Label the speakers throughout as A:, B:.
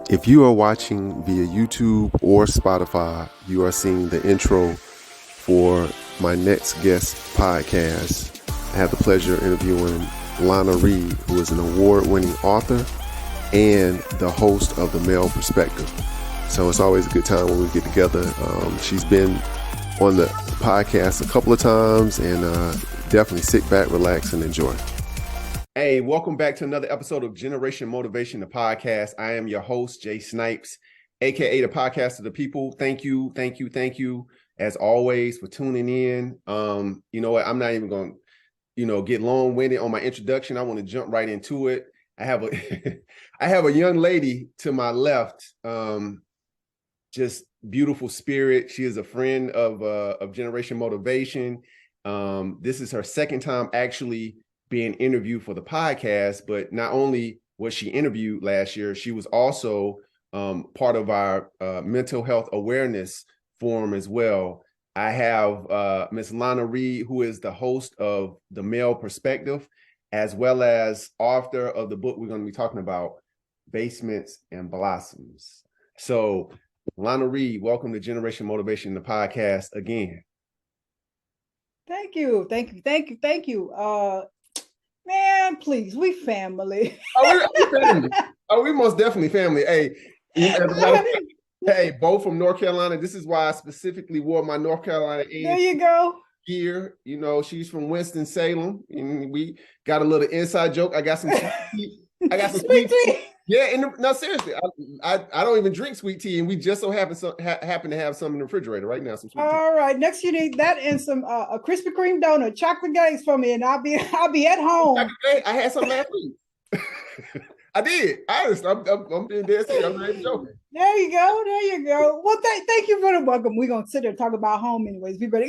A: If you are watching via YouTube or Spotify, you are seeing the intro for my next guest podcast. I have the pleasure of interviewing Lana Reid, who is an award-winning author and the host of The Male Perspective. So it's always a good time when we get together. She's been on the podcast a couple of times, and definitely sit back, relax, and enjoy. Hey, welcome back to another episode of Generation Motivation, the podcast. I am your host, Jaysnipes, aka the Podcast of the People. Thank you, as always, for tuning in. You know what? I'm not even going to, get long-winded on my introduction. I want to jump right into it. I have a young lady to my left. Just beautiful spirit. She is a friend of Generation Motivation. This is her second time actually being interviewed for the podcast, but not only was she interviewed last year, she was also part of our mental health awareness forum as well. I have Miss Lana Reid, who is the host of The Male Perspective, as well as author of the book we're going to be talking about, Basements and Blossoms. So Lana Reid, welcome to Generation Motivation, the podcast again.
B: Thank you. Man, please, we family.
A: We family. We most definitely family. Hey, hey, both from North Carolina. This is why I specifically wore my North Carolina
B: There you go.
A: Gear. She's from Winston-Salem, and we got a little inside joke. I got some sweet tea. Yeah, no, seriously, I don't even drink sweet tea, and we just so happen to have some in the refrigerator right now. Some sweet tea.
B: All right, next you need that and some a Krispy Kreme donut, chocolate eggs for me, and I'll be at home.
A: I had some last week. I did. Honestly, I'm being dead serious. I'm not even joking.
B: There you go. Well, thank you for the welcome. We're gonna sit there and talk about home anyways. We better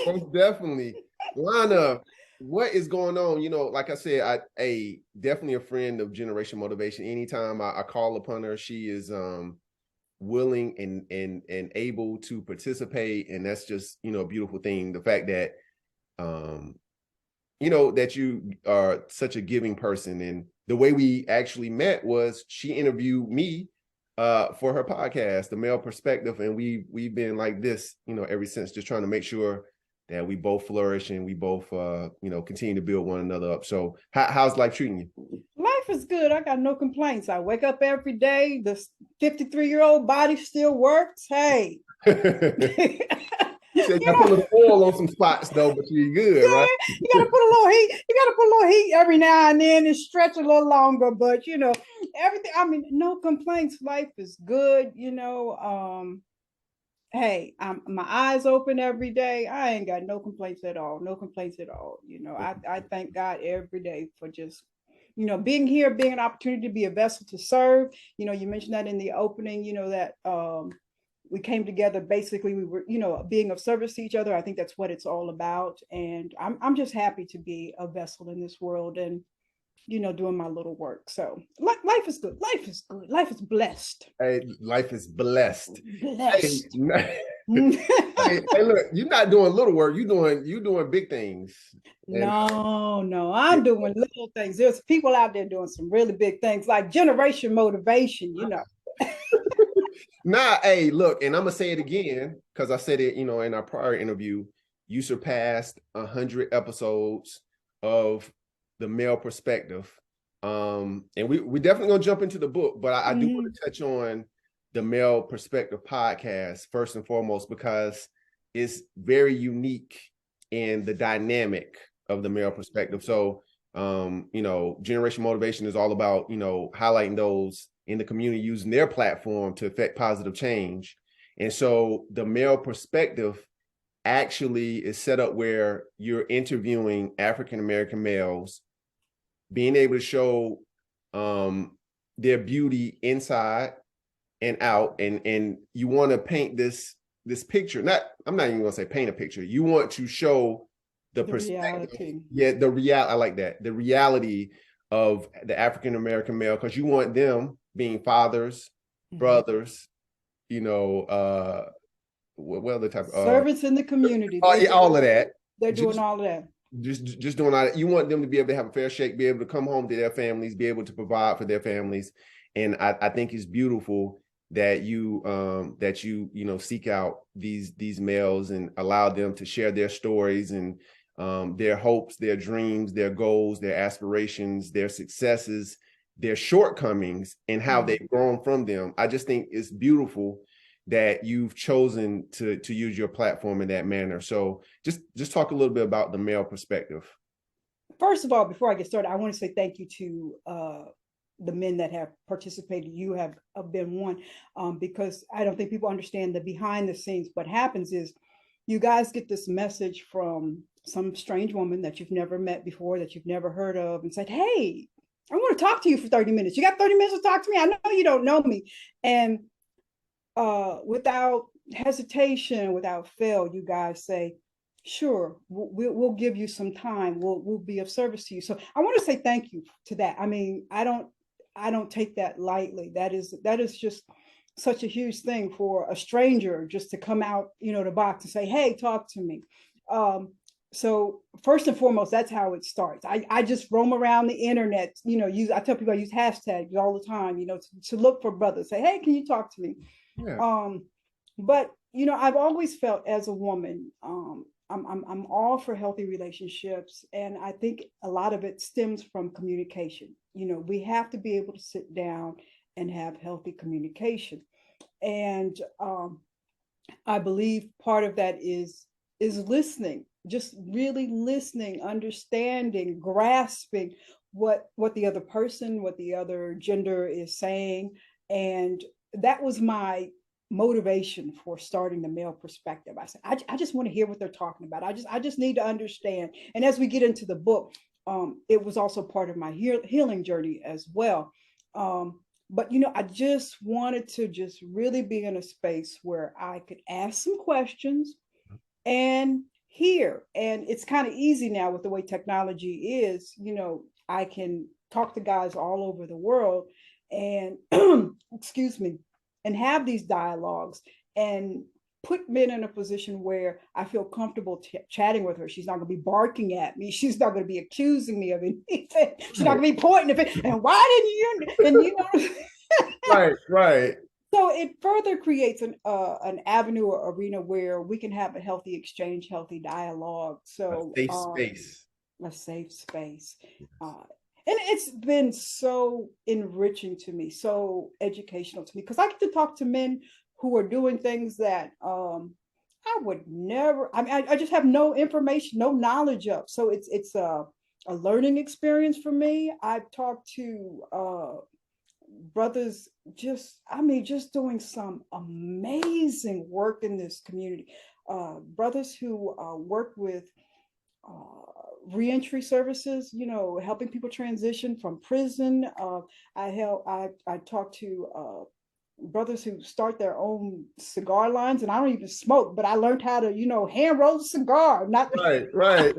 A: most definitely. Lana, what is going on? Like I said, I definitely a friend of Generation Motivation. Anytime I call upon her, she is willing and able to participate, and that's just a beautiful thing. The fact that that you are such a giving person, and the way we actually met was she interviewed me for her podcast, The Male Perspective, and we've been like this ever since, just trying to make sure that we both flourish and we both continue to build one another up. So how's life treating you?
B: Life is good. I got no complaints. I wake up every day. The 53-year-old body still works. Hey.
A: You said you gotta put a little oil on some spots though, but you're good, right?
B: You gotta put a little heat. You gotta put a little heat every now and then and stretch a little longer. But everything. I mean, no complaints. Life is good. Hey, my eyes open every day. I ain't got no complaints at all. I thank God every day for just being here, being an opportunity to be a vessel to serve. You mentioned that in the opening. That we came together. Basically, we were being of service to each other. I think that's what it's all about. And I'm just happy to be a vessel in this world and doing my little work. So life is good. Life is blessed.
A: Hey, life is blessed. Hey, look, you're not doing little work. You're doing big things.
B: No, I'm doing little things. There's people out there doing some really big things, like Generation Motivation.
A: Nah, hey, look, and I'm gonna say it again because I said it, in our prior interview. You surpassed 100 episodes of The Male Perspective, and we definitely gonna jump into the book, but I do want to touch on The Male Perspective podcast first and foremost, because it's very unique in the dynamic of The Male Perspective. So Generation Motivation is all about highlighting those in the community using their platform to affect positive change. And so The Male Perspective actually is set up where you're interviewing African-American males, being able to show their beauty inside and out, and you want to paint this picture. I'm not even gonna say paint a picture. You want to show the perspective.
B: Reality.
A: Yeah, the reality. I like that. The reality of the African-American male, because you want them being fathers, brothers, what other type of
B: servants in the community.
A: All of that.
B: They're doing all of that.
A: Just doing all that. You want them to be able to have a fair shake, be able to come home to their families, be able to provide for their families, And I think it's beautiful that you seek out these males and allow them to share their stories and their hopes, their dreams, their goals, their aspirations, their successes, their shortcomings, and how they've grown from them. I just think it's beautiful that you've chosen to use your platform in that manner. So just talk a little bit about the male perspective.
B: First of all, before I get started, I want to say thank you to the men that have participated. You have been one, because I don't think people understand the behind the scenes. What happens is you guys get this message from some strange woman that you've never met before, that you've never heard of, and said, hey, I want to talk to you for 30 minutes. You got 30 minutes to talk to me? I know you don't know me. And without hesitation, without fail, you guys say, sure, we'll give you some time. We'll be of service to you. So I want to say thank you to that. I mean, I don't take that lightly. That is just such a huge thing for a stranger just to come out, the box and say, hey, talk to me. So first and foremost, that's how it starts. I just roam around the internet, I tell people I use hashtags all the time, to look for brothers, say, hey, can you talk to me? Yeah. But I've always felt as a woman, I'm all for healthy relationships, and I think a lot of it stems from communication. We have to be able to sit down and have healthy communication, and I believe part of that is listening, just really listening, understanding, grasping what the other person, what the other gender is saying, and that was my motivation for starting the male perspective. I said, I just want to hear what they're talking about. I just need to understand. And as we get into the book, it was also part of my healing journey as well. But I just wanted to just really be in a space where I could ask some questions and hear. And it's kind of easy now with the way technology is. I can talk to guys all over the world and excuse me, and have these dialogues and put men in a position where I feel comfortable chatting with her. She's not going to be barking at me. She's not going to be accusing me of anything. She's not going to be pointing at me. And why didn't you? And
A: Right.
B: So it further creates an avenue or arena where we can have a healthy exchange, healthy dialogue. So
A: a safe space.
B: A safe space. And it's been so enriching to me, so educational to me, because I get to talk to men who are doing things that I would never, I just have no information, no knowledge of. So it's a learning experience for me. I've talked to brothers just doing some amazing work in this community. Brothers who work with reentry services, helping people transition from prison. I talk to brothers who start their own cigar lines, and I don't even smoke, but I learned how to, hand roll a cigar. Not
A: right.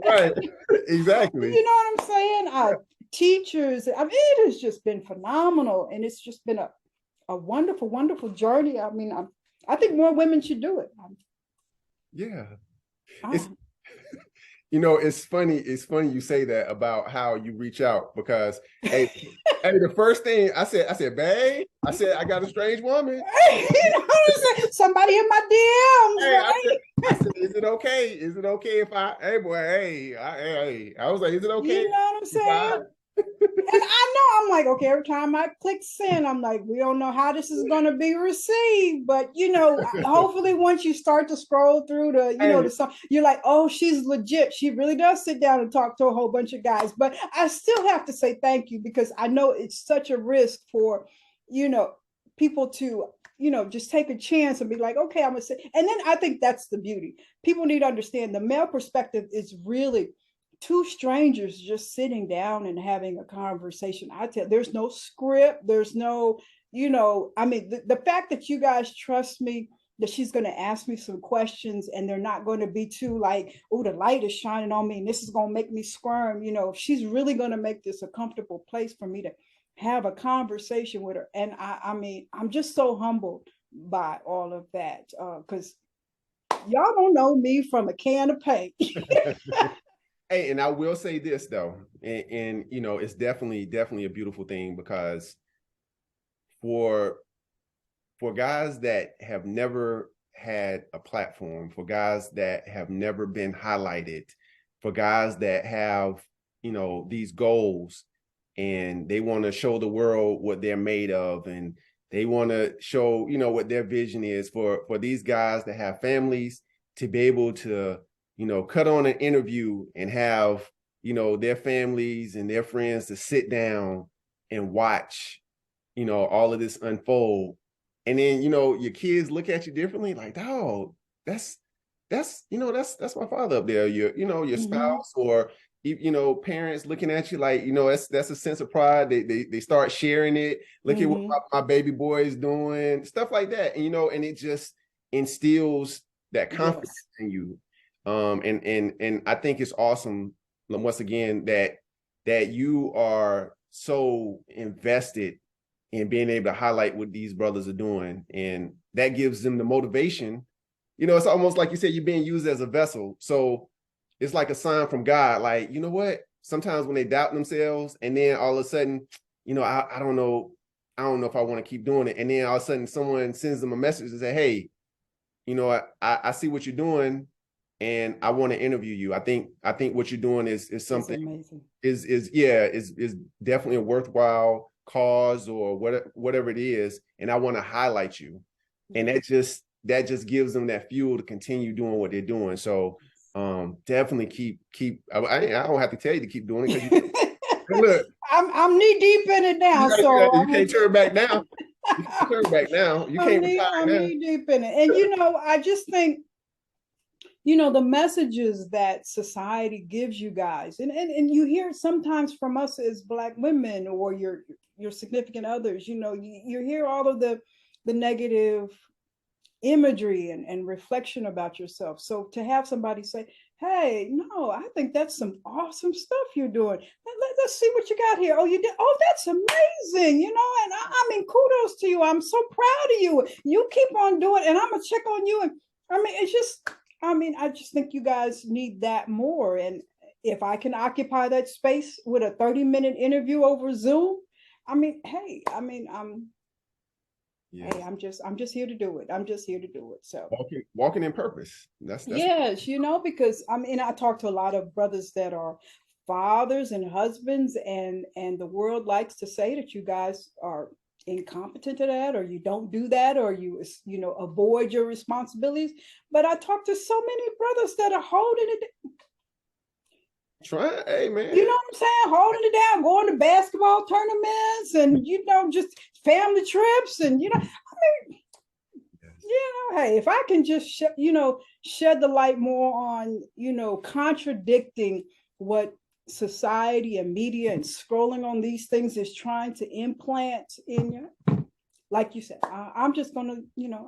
A: Exactly.
B: You know what I'm saying? Teachers. I mean, it has just been phenomenal, and it's just been a wonderful, wonderful journey. I mean, I think more women should do it.
A: Yeah. It's funny you say that about how you reach out, because hey, the first thing I said, babe, I got a strange woman.
B: Somebody in my DMs, right?
A: I said, is it okay if I was like, is it okay?
B: You know what I'm saying? And I know, I'm like, okay, every time I click send, I'm like, we don't know how this is going to be received. But, hopefully once you start to scroll through the song, you're like, oh, she's legit. She really does sit down and talk to a whole bunch of guys. But I still have to say thank you, because I know it's such a risk for, people to, just take a chance and be like, okay, I'm going to say. And then I think that's the beauty. People need to understand the male perspective is really two strangers just sitting down and having a conversation. There's no script. There's no, the fact that you guys trust me, that she's going to ask me some questions, and they're not going to be too like, oh, the light is shining on me and this is going to make me squirm. She's really going to make this a comfortable place for me to have a conversation with her. And I'm just so humbled by all of that, because y'all don't know me from a can of paint.
A: Hey, and I will say this though, and it's definitely a beautiful thing, because for guys that have never had a platform, for guys that have never been highlighted, for guys that have, these goals and they want to show the world what they're made of, and they want to show, what their vision is, for these guys that have families to be able to, cut on an interview and have, their families and their friends to sit down and watch, all of this unfold. And then, your kids look at you differently, like, dog, that's my father up there. Your spouse, or, parents looking at you like, that's a sense of pride. They start sharing it. Look at what my baby boy is doing, stuff like that. And, and it just instills that confidence in you. And I think it's awesome, once again, that you are so invested and being able to highlight what these brothers are doing. And that gives them the motivation. It's almost like you said, you're being used as a vessel. So it's like a sign from God, like, you know what? Sometimes when they doubt themselves, and then all of a sudden, I don't know if I want to keep doing it. And then all of a sudden someone sends them a message and say, hey, I see what you're doing and I want to interview you. I think what you're doing is something is definitely a worthwhile cause, or whatever it is, and I want to highlight you. And that just gives them that fuel to continue doing what they're doing. So definitely keep I don't have to tell you to keep doing it, because look,
B: I'm knee deep in it now.
A: You can't turn back now. You can't turn back now. You can't retire now.
B: I'm knee deep in it. And I just think, the messages that society gives you guys, and you hear it sometimes from us as Black women, or your significant others, you hear all of the negative imagery and reflection about yourself. So to have somebody say, hey, no, I think that's some awesome stuff you're doing. Let's see what you got here. Oh, you did. Oh, that's amazing. And I mean, kudos to you. I'm so proud of you. You keep on doing it, and I'm going to check on you. And I mean, I just think you guys need that more. And if I can occupy that space with a 30-minute interview over Zoom, hey, I'm just here to do it. I'm just here to do it. So
A: walking in purpose. That's
B: yes, because I talk to a lot of brothers that are fathers and husbands, and the world likes to say that you guys are incompetent to that, or you don't do that, or you avoid your responsibilities. But I talk to so many brothers that are holding it.
A: Hey man,
B: you know what I'm saying? Holding it down, going to basketball tournaments, and just family trips, and hey, if I can just shed the light more on contradicting what society and media and scrolling on these things is trying to implant in you, like you said, I'm just gonna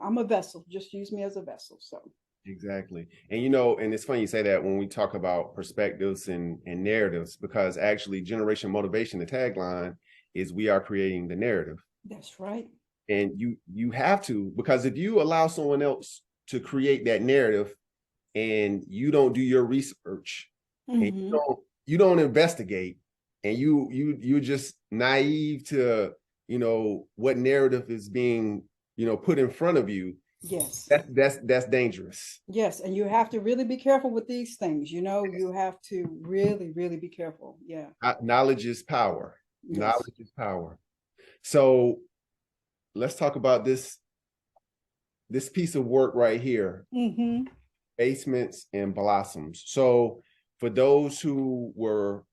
B: I'm a vessel. Just use me as a vessel. So
A: exactly. And and it's funny you say that when we talk about perspectives and narratives, because actually Generation Motivation, the tagline is, we are creating the narrative.
B: That's right.
A: And you have to, because if you allow someone else to create that narrative and you don't do your research, and you don't investigate, and you're just naive to what narrative is being put in front of you,
B: yes,
A: that's dangerous.
B: Yes, and you have to really be careful with these things. You have to really, really be careful. Yeah.
A: Knowledge is power.
B: Yes.
A: Knowledge is power. So let's talk about this piece of work right here. Basements and Blossoms. So for those who were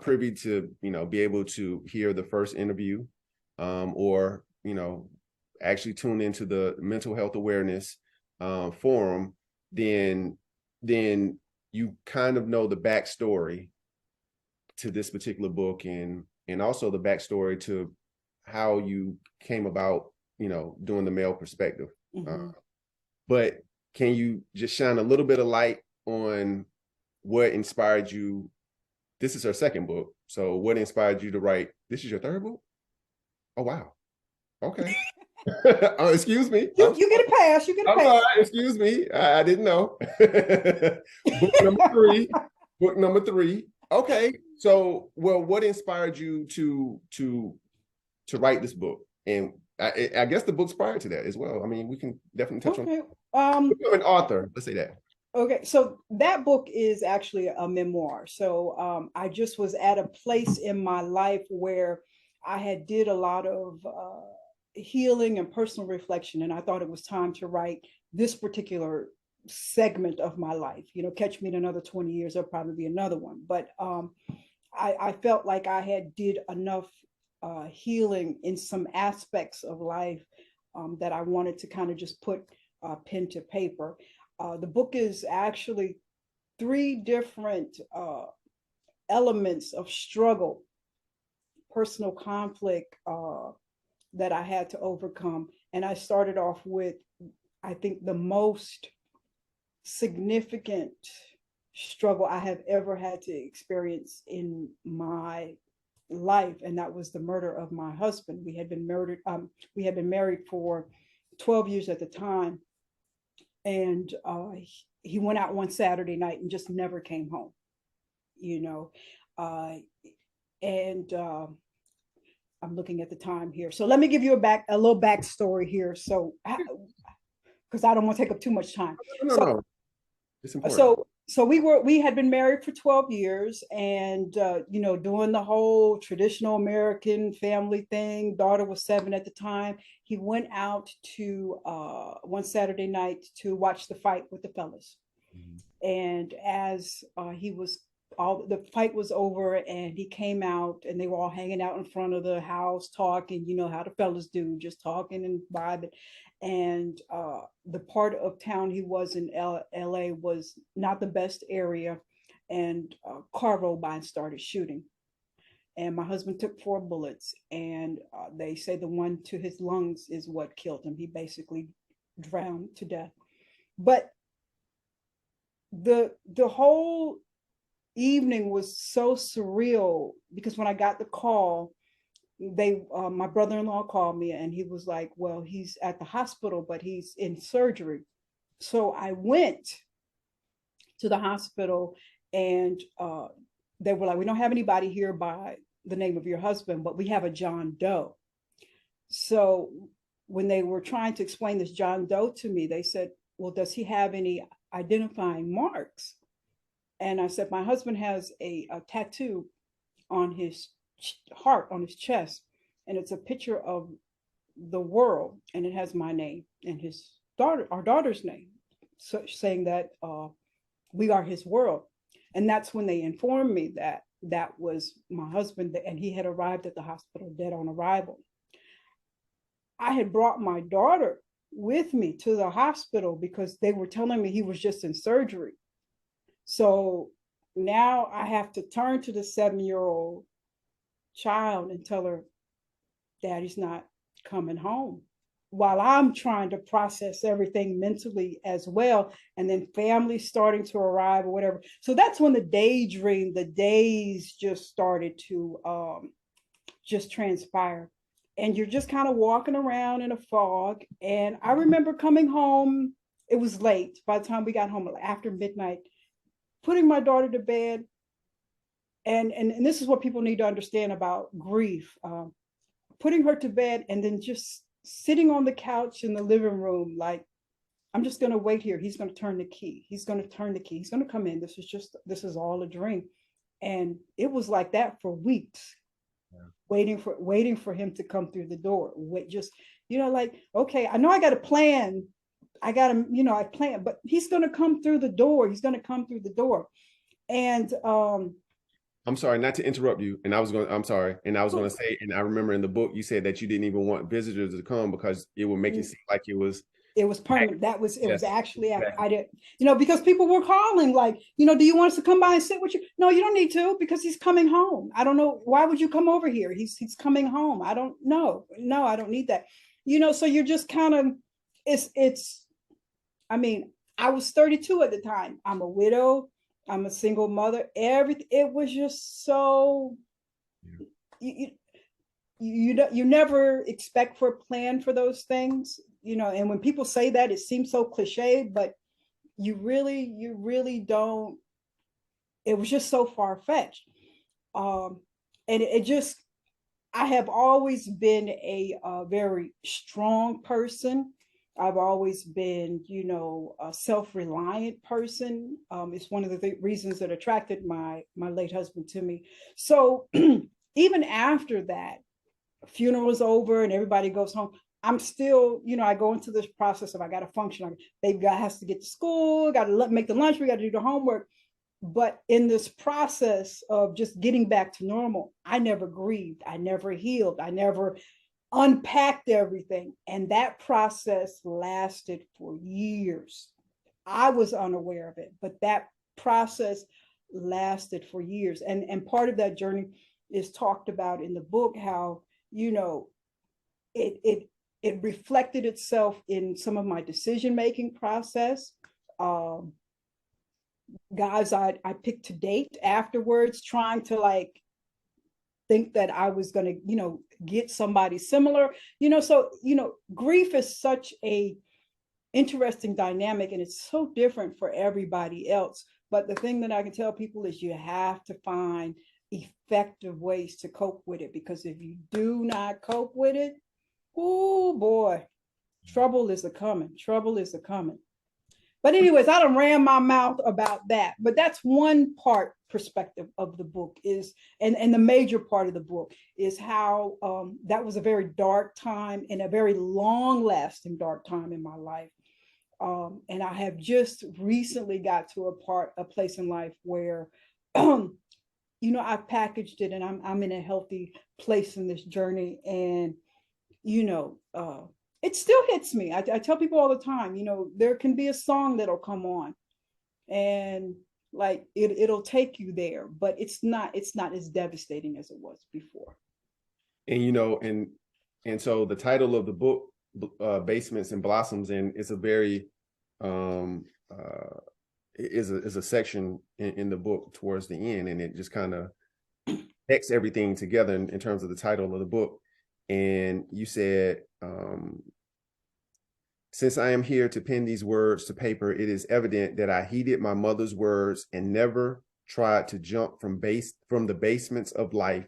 A: privy to be able to hear the first interview, or actually tune into the mental health awareness forum, then you kind of know the backstory to this particular book, and also the backstory to how you came about doing the male perspective. But can you just shine a little bit of light on what inspired you? This is her second book. So what inspired you to write? This is your third book? Oh, wow. Okay. Oh, excuse me.
B: You get a pass. You get a pass.
A: Sorry, excuse me. I didn't know. Book number 3. Book number 3. Okay. So, well, what inspired you to write this book? And I guess the books prior to that as well. I mean, we can definitely touch
B: Okay.
A: on. Become an author. Let's say that.
B: Okay, so that book is actually a memoir. So I just was at a place in my life where I had did a lot of healing and personal reflection, and I thought it was time to write this particular segment of my life. You know, catch me in another 20 years, there'll probably be another one. But I felt like I had did enough healing in some aspects of life that I wanted to kind of just put pen to paper. The book is actually 3 different elements of struggle, personal conflict that I had to overcome. And I started off with, I think, the most significant struggle I have ever had to experience in my life, and that was the murder of my husband. We had been murdered. We had been married for 12 years at the time, and he went out one Saturday night and just never came home, you know. And I'm looking at the time here, so let me give you a little backstory here. So, because I don't want to take up too much time.
A: No. It's important.
B: So we had been married for 12 years, and you know, doing the whole traditional American family thing. Daughter was 7 at the time. He went out to one Saturday night to watch the fight with the fellas. Mm-hmm. And as the fight was over, and he came out, and they were all hanging out in front of the house talking, you know how the fellas do, just talking and vibing. And the part of town he was in, LA, was not the best area, and car rolled by and started shooting. And my husband took 4 bullets, and they say the one to his lungs is what killed him. He basically drowned to death. But the whole evening was so surreal, because when I got the call, my brother-in-law called me, and he was like, well, he's at the hospital, but he's in surgery. So I went to the hospital, and they were like, we don't have anybody here by the name of your husband, but we have a John Doe. So when they were trying to explain this John Doe to me, they said, well, does he have any identifying marks? And I said, my husband has a tattoo on his heart, on his chest, and it's a picture of the world, and it has my name and our daughter's name, so saying that we are his world. And that's when they informed me that that was my husband, and he had arrived at the hospital dead on arrival. I had brought my daughter with me to the hospital because they were telling me he was just in surgery. So now I have to turn to the 7-year-old child and tell her, Daddy's not coming home, while I'm trying to process everything mentally as well. And then family starting to arrive or whatever. So that's when the days just started to just transpire. And you're just kind of walking around in a fog. And I remember coming home, it was late. By the time we got home, after midnight, putting my daughter to bed. And this is what people need to understand about grief. Putting her to bed, and then just sitting on the couch in the living room, like, I'm just going to wait here. He's going to turn the key. He's going to turn the key. He's going to come in. This is all a dream. And it was like that for weeks, waiting for him to come through the door. Just, like, okay, I know I got a plan. I plan, but he's going to come through the door. He's going to come through the door. And,
A: I'm sorry, not to interrupt you. I'm sorry. And I was going to say, and I remember in the book, you said that you didn't even want visitors to come because it would make it seem like it was
B: permanent. It was actually, I didn't, because people were calling like, do you want us to come by and sit with you? No, you don't need to, because he's coming home. I don't know. Why would you come over here? He's coming home. I don't know. No, I don't need that. So you're just kind of, I was 32 at the time. I'm a widow. I'm a single mother. It was just so, you never expect for a plan for those things, and when people say that, it seems so cliche, but you really don't. It was just so far-fetched. And it just, I have always been a very strong person. I've always been, a self-reliant person. It's one of the reasons that attracted my late husband to me. So even after that, funeral is over and everybody goes home. I'm still, I go into this process of I got to function. Baby has to get to school, got to make the lunch, we got to do the homework. But in this process of just getting back to normal, I never grieved, I never healed, I never unpacked everything. And that process lasted for years. I was unaware of it, but that process lasted for years. And part of that journey is talked about in the book, how, it it it reflected itself in some of my decision-making process. Um, Guys I picked to date afterwards, trying to like think that I was going to, get somebody similar, so, grief is such a interesting dynamic and it's so different for everybody else. But the thing that I can tell people is you have to find effective ways to cope with it, because if you do not cope with it, oh boy, trouble is a coming. Trouble is a coming. But anyways, I done ran my mouth about that. But that's one part perspective of the book is, and the major part of the book is how that was a very dark time and a very long lasting dark time in my life. And I have just recently got to a place in life where, I've packaged it and I'm in a healthy place in this journey. And, it still hits me. I tell people all the time, there can be a song that'll come on and like it'll take you there, but it's not as devastating as it was before.
A: And so the title of the book, Basements and Blossoms, and it's a very is a section in the book towards the end, and it just kind of connects everything together in terms of the title of the book. And you said, since I am here to pen these words to paper, it is evident that I heeded my mother's words and never tried to jump from the basements of life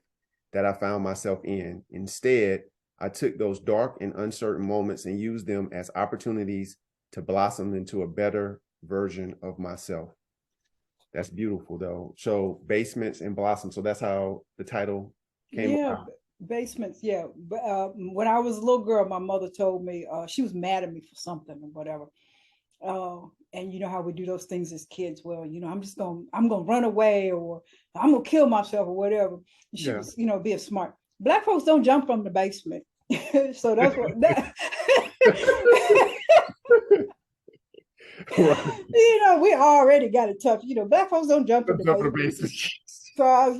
A: that I found myself in. Instead, I took those dark and uncertain moments and used them as opportunities to blossom into a better version of myself. That's beautiful, though. So basements and blossom. So that's how the title came about.
B: Basements, yeah. But when I was a little girl, my mother told me she was mad at me for something or whatever. And you know how we do those things as kids. Well, I'm gonna run away, or I'm gonna kill myself, or whatever. She was, being smart. Black folks don't jump from the basement, so that's what that. We already got it tough. Black folks don't jump from the basement. So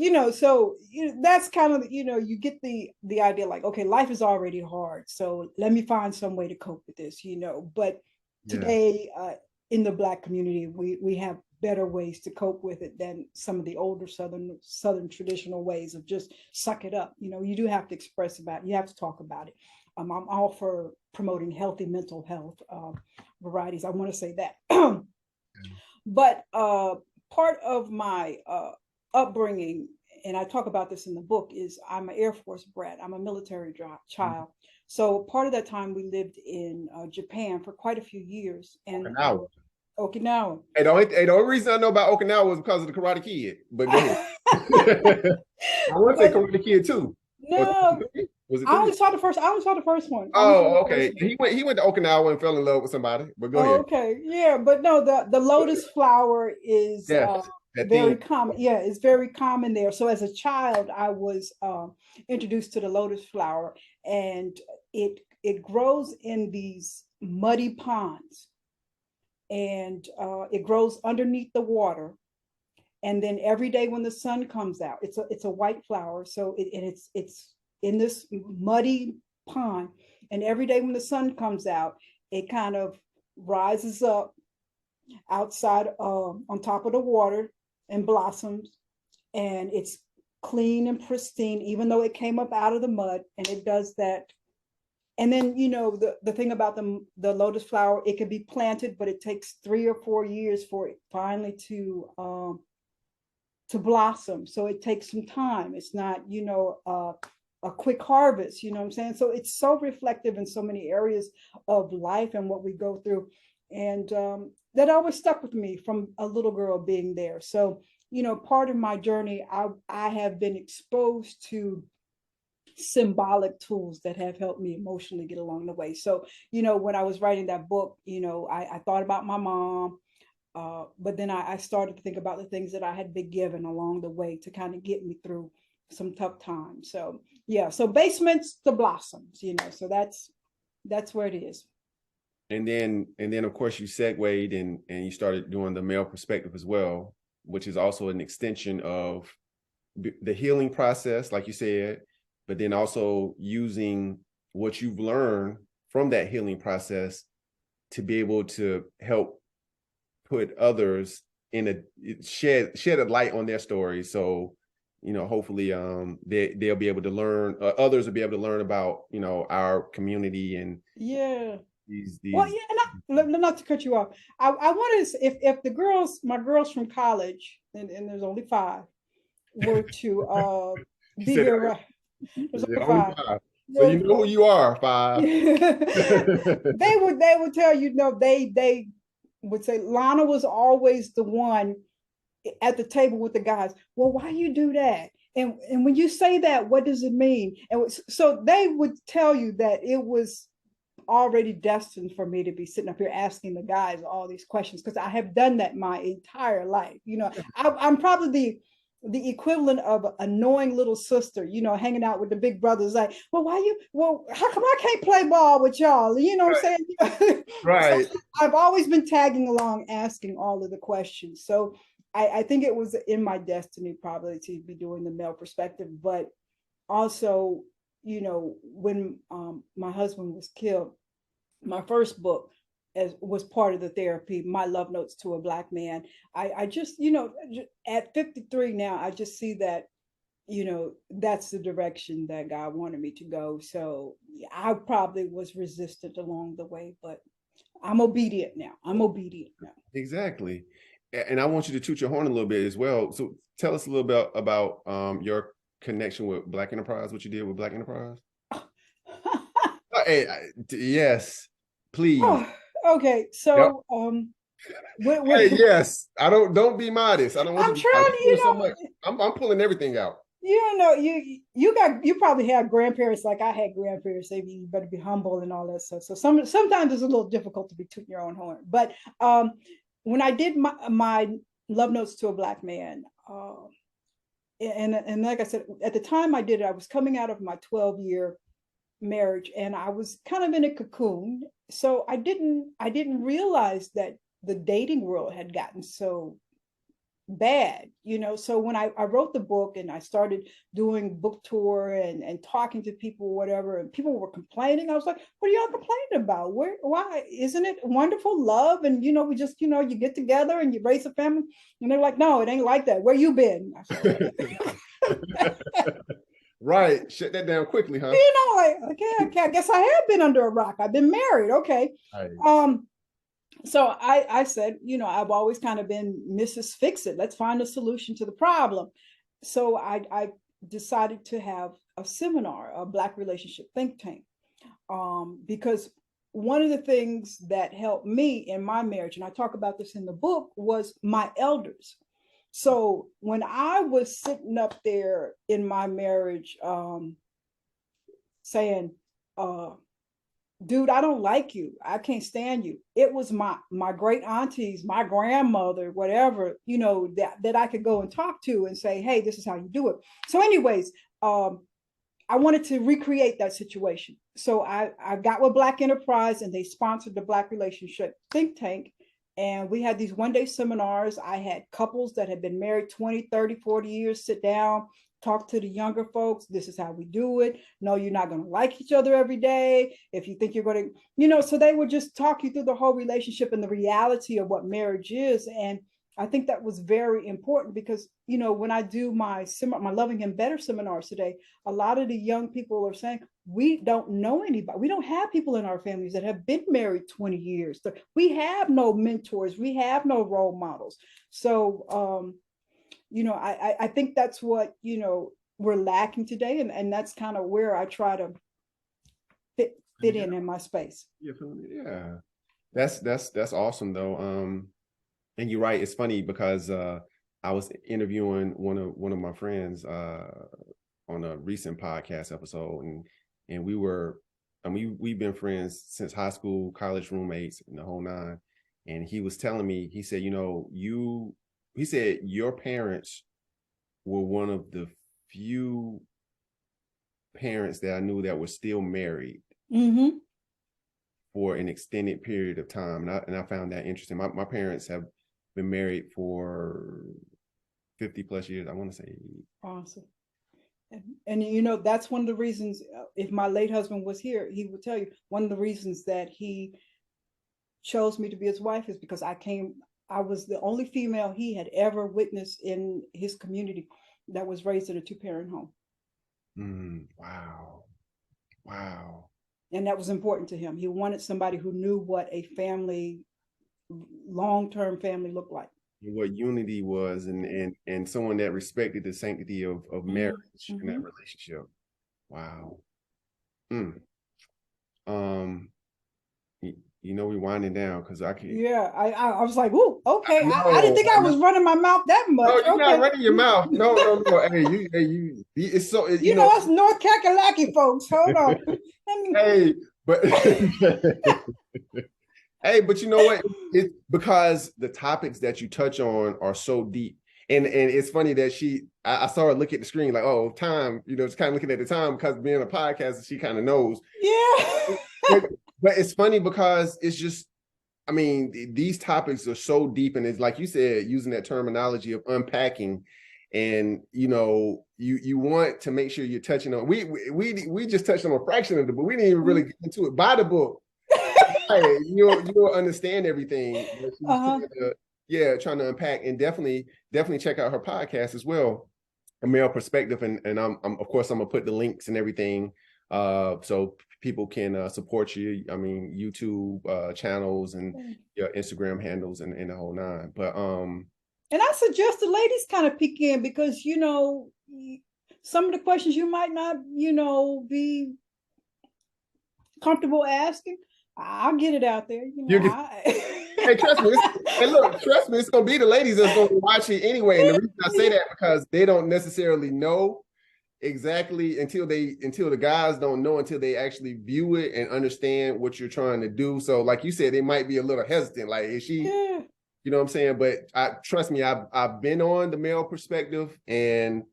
B: that's kind of, you get the idea, like, okay, life is already hard, so let me find some way to cope with this. But today, in the Black community, we have better ways to cope with it than some of the older Southern traditional ways of just suck it up. You do have to express about it. You have to talk about it. I'm all for promoting healthy mental health varieties. I want to say that. But part of my upbringing, and I talk about this in the book, is I'm an Air Force brat. I'm a military child. So part of that time we lived in Japan for quite a few years. And Okinawa.
A: And the only reason I know about Okinawa was because of the Karate Kid. But go ahead. I want to say Karate Kid too.
B: No, I only saw the first one.
A: Oh, okay. He went to Okinawa and fell in love with somebody. But go ahead.
B: Okay, yeah, but no, the lotus flower is very common. Yeah, it's very common there. So as a child, I was introduced to the lotus flower, and it grows in these muddy ponds, and it grows underneath the water. And then every day when the sun comes out, it's a white flower. So it's in this muddy pond, and every day when the sun comes out, it kind of rises up outside on top of the water and blossoms, and it's clean and pristine, even though it came up out of the mud. And it does that. And then the thing about the lotus flower, it can be planted, but it takes 3 or 4 years for it finally to blossom. So it takes some time. It's not a quick harvest, you know what I'm saying? So it's so reflective in so many areas of life and what we go through. And that always stuck with me from a little girl being there. So, you know, part of my journey, I have been exposed to symbolic tools that have helped me emotionally get along the way. So, you know, when I was writing that book, you know, I thought about my mom, but then I started to think about the things that I had been given along the way to kind of get me through some tough times. So yeah, so basements to blossoms, you know, so that's where it is.
A: And then of course you segued and you started doing the male perspective as well, which is also an extension of the healing process, like you said, but then also using what you've learned from that healing process to be able to help put others in a shed a light on their story. So, you know, hopefully they'll be able to learn, others will be able to learn about, you know, our community and
B: Yeah.
A: these
B: Well, yeah, not to cut you off. I wanted to, if the girls, my girls from college, and there's only 5, were to
A: she
B: be
A: said
B: here, right? There's only
A: only
B: 5.
A: 5. So
B: There's
A: you know who you are, 5.
B: they would tell you, no, they would say Lana was always the one at the table with the guys. Well, why you do that? And when you say that, what does it mean? And so they would tell you that it was already destined for me to be sitting up here asking the guys all these questions, because I have done that my entire life. You know, I'm probably the equivalent of an annoying little sister, you know, hanging out with the big brothers, like, well, how come I can't play ball with y'all? You know what I'm saying? So
A: Right.
B: I've always been tagging along, asking all of the questions. So I think it was in my destiny probably to be doing the male perspective, but also, you know, when my husband was killed, my first book was part of the therapy, My Love Notes to a Black Man. I just, you know, at 53 now, I just see that, you know, that's the direction that God wanted me to go. So I probably was resistant along the way, but I'm obedient now. I'm obedient now.
A: Exactly. And I want you to toot your horn a little bit as well. So tell us a little bit about your connection with Black Enterprise, what you did with Black Enterprise. Hey, yes, please.
B: Oh, okay,
A: Yep.
B: so
A: Hey,
B: with
A: yes. Don't be modest. I don't want you
B: I'm
A: to be
B: trying
A: modest.
B: to,
A: You're doing so
B: you
A: much. I'm pulling everything out.
B: you know, you probably have grandparents like I had grandparents. Say you better be humble and all that stuff. So sometimes it's a little difficult to be tooting your own horn. But when I did my love notes to a Black man, and like I said, at the time I did it, I was coming out of my 12-year marriage, and I was kind of in a cocoon. So I didn't realize that the dating world had gotten so bad, you know. So when I wrote the book and I started doing book tour and talking to people, whatever, and people were complaining, I was like, what are y'all complaining about? Why isn't it wonderful love? And you know, we just, you know, you get together and you raise a family. And they're like, no, it ain't like that. Where you been? I said, okay.
A: Right. Shut that down quickly, huh?
B: You know, like, okay, I guess I have been under a rock. I've been married. Okay.
A: Right.
B: So I said, you know, I've always kind of been Mrs. Fix It. Let's find a solution to the problem. So I decided to have a seminar, a Black relationship think tank, because one of the things that helped me in my marriage, and I talk about this in the book, was my elders. So when I was sitting up there in my marriage, saying, dude, I don't like you, I can't stand you, it was my great aunties, my grandmother, whatever, you know, that I could go and talk to and say, hey, this is how you do it. So anyways, I wanted to recreate that situation. So I got with Black Enterprise, and they sponsored the Black relationship think tank. And we had these one-day seminars. I had couples that had been married 20, 30, 40 years sit down, talk to the younger folks. This is how we do it. No, you're not going to like each other every day. If you think you're going to, you know, so they would just talk you through the whole relationship and the reality of what marriage is. And I think that was very important because, you know, when I do my Loving Him Better seminars today, a lot of the young people are saying, we don't know anybody. We don't have people in our families that have been married 20 years. We have no mentors. We have no role models. So, you know, I think that's what, you know, we're lacking today. And that's kind of where I try to fit in my space.
A: Yeah. That's awesome though. And you're right. It's funny because I was interviewing one of my friends on a recent podcast episode, and we've been friends since high school, college roommates, and the whole nine. And he was telling me, he said, he said your parents were one of the few parents that I knew that were still married for an extended period of time. And I found that interesting. My parents have been married for 50 plus years, I want to say.
B: Awesome. And that's one of the reasons, if my late husband was here, he would tell you one of the reasons that he chose me to be his wife is because I was the only female he had ever witnessed in his community that was raised in a 2-parent home.
A: Wow.
B: And that was important to him. He wanted somebody who knew what a family, long-term family looked like.
A: What unity was, and someone that respected the sanctity of marriage in that relationship. Wow. We're winding down because I can't.
B: Yeah, I was like, "Ooh, okay." I didn't think I was running my mouth that much.
A: No, you're not running your mouth. No. Hey, it's so.
B: Us North Kakalaki folks. Hold on.
A: Hey, but hey, but you know what? It's because the topics that you touch on are so deep. And it's funny that I saw her look at the screen like, oh, time, it's kind of looking at the time because being a podcaster, she kind of knows.
B: Yeah.
A: But it's funny because it's just, I mean, these topics are so deep, and it's like you said, using that terminology of unpacking, and you want to make sure you're touching on. We just touched on a fraction of the book. We didn't even really get into it. Buy the book. Hey, you'll understand everything. Trying to unpack, and definitely check out her podcast as well, A Male Perspective, and I'm of course I'm gonna put the links and everything so people can support you. I mean, YouTube channels and your Instagram handles and the whole nine. But
B: and I suggest the ladies kind of peek in because some of the questions you might not be comfortable asking. I'll get it out there.
A: Hey, trust me. Trust me, it's gonna be the ladies that's gonna watch it anyway. And the reason I say that because they don't necessarily know exactly until the guys don't know until they actually view it and understand what you're trying to do. So, like you said, they might be a little hesitant. Like, is she? Yeah. You know what I'm saying? But trust me, I've been on The Male Perspective, and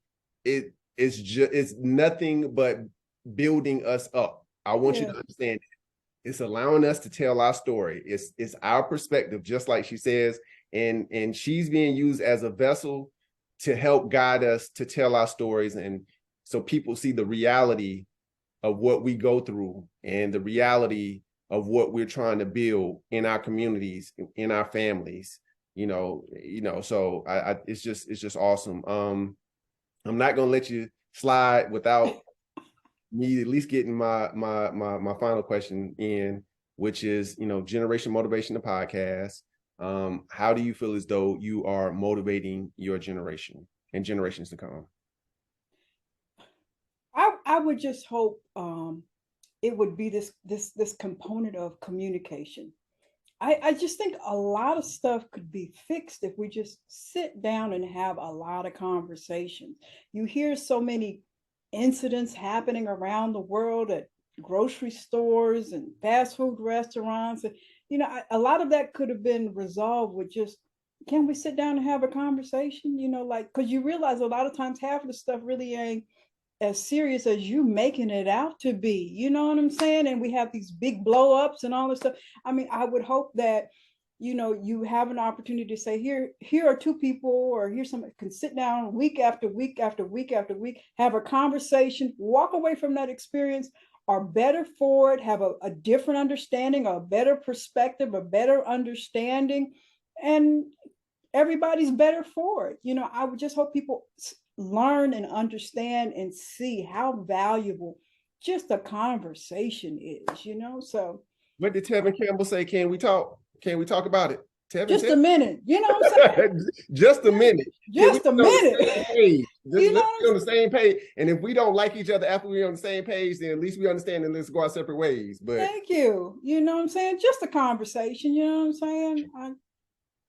A: it's nothing but building us up. I want you to understand it. It's allowing us to tell our story. It's our perspective, just like she says, and she's being used as a vessel to help guide us to tell our stories, and so people see the reality of what we go through and the reality of what we're trying to build in our communities, in our families. So it's just awesome. I'm not gonna let you slide without me at least getting my final question in, which is, Generation Motivation, the podcast. How do you feel as though you are motivating your generation and generations to come?
B: I would just hope it would be this component of communication. I just think a lot of stuff could be fixed if we just sit down and have a lot of conversations. You hear so many incidents happening around the world at grocery stores and fast food restaurants. And, a lot of that could have been resolved with just, can we sit down and have a conversation? Because you realize a lot of times half of the stuff really ain't as serious as you making it out to be. You know what I'm saying? And we have these big blow ups and all this stuff. I mean, I would hope that you have an opportunity to say, here are two people, or here's somebody can sit down week after week after week after week, have a conversation, walk away from that experience, are better for it, have a different understanding, a better perspective, a better understanding, and everybody's better for it. I would just hope people learn and understand and see how valuable just a conversation is, So
A: what did Tevin Campbell say? Can we talk? Can we talk about it?
B: Just a minute. You know what I'm saying?
A: Just a minute.
B: Just a minute.
A: You know, let's be on the same page. And if we don't like each other after we're on the same page, then at least we understand and let's go our separate ways. But
B: thank you. You know what I'm saying? Just a conversation. You know what I'm saying?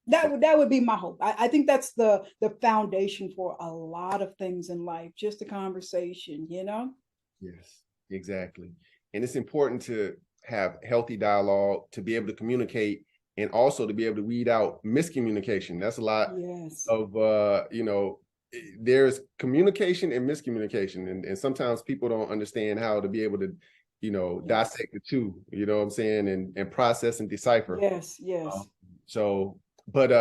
B: That would be my hope. I think that's the foundation for a lot of things in life. Just a conversation. You know?
A: Yes, exactly. And it's important to have healthy dialogue, to be able to communicate, and also to be able to weed out miscommunication. That's a lot of, you know, there's communication and miscommunication. And sometimes people don't understand how to be able to, you know, dissect the two, you know what I'm saying, and process and decipher.
B: Yes.
A: So, but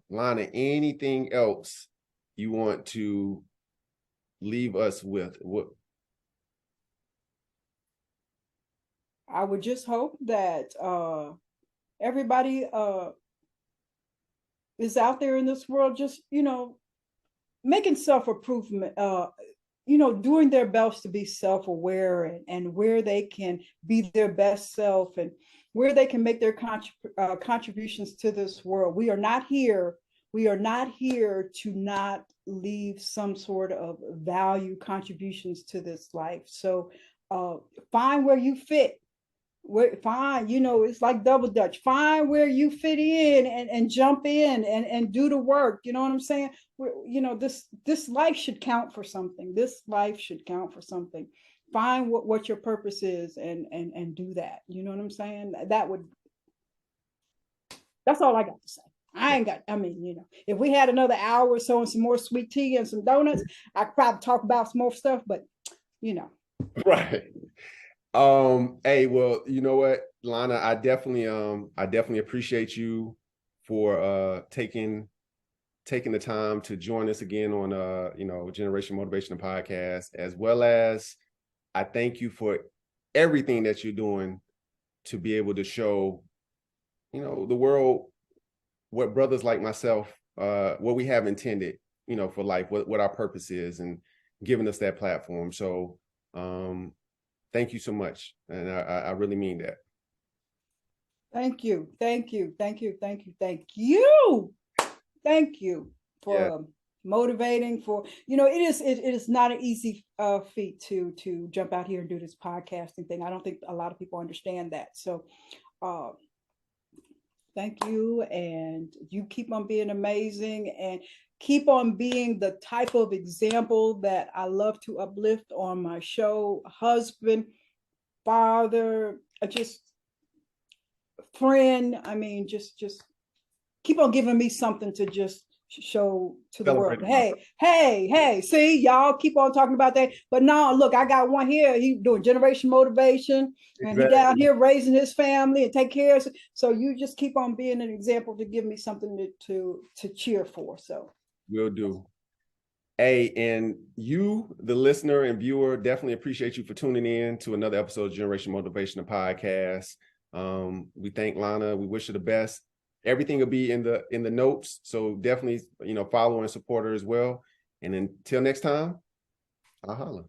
A: Lana, anything else you want to leave us with? What?
B: I would just hope that everybody is out there in this world just, you know, making self-improvement, you know, doing their best to be self-aware and where they can be their best self and where they can make their contributions to this world. We are not here to not leave some sort of value contributions to this life. So find where you fit. Find, you know, it's like double dutch. Find where you fit in and jump in and do the work. You know what I'm saying? You know, this life should count for something. This life should count for something. Find what your purpose is and do that. You know what I'm saying? That's all I got to say. I mean, you know, if we had another hour or so and some more sweet tea and some donuts, I could probably talk about some more stuff, but you know.
A: Right. Hey, well, you know what, Lana, I definitely appreciate you for taking the time to join us again on you know, Generation Motivation podcast, as well as I thank you for everything that you're doing to be able to show, you know, the world what brothers like myself, what we have intended, you know, for life, what our purpose is, and giving us that platform. So thank you so much. And I really mean that.
B: Thank you for motivating, for, you know, it is not an easy feat to jump out here and do this podcasting thing. I don't think a lot of people understand that. So thank you, and you keep on being amazing and keep on being the type of example that I love to uplift on my show. Husband, father, just friend. I mean, just keep on giving me something to just show to the world. Hey, see, y'all keep on talking about that. But no, look, I got one here. He doing generation motivation, and he down here raising his family and take care of it. So you just keep on being an example to give me something to cheer for. So
A: will do. Hey, and you, the listener and viewer, definitely appreciate you for tuning in to another episode of Generation Motivation podcast. We thank Lana. We wish her the best. Everything will be in the notes. So definitely, you know, follow and support her as well. And until next time, I'll holla.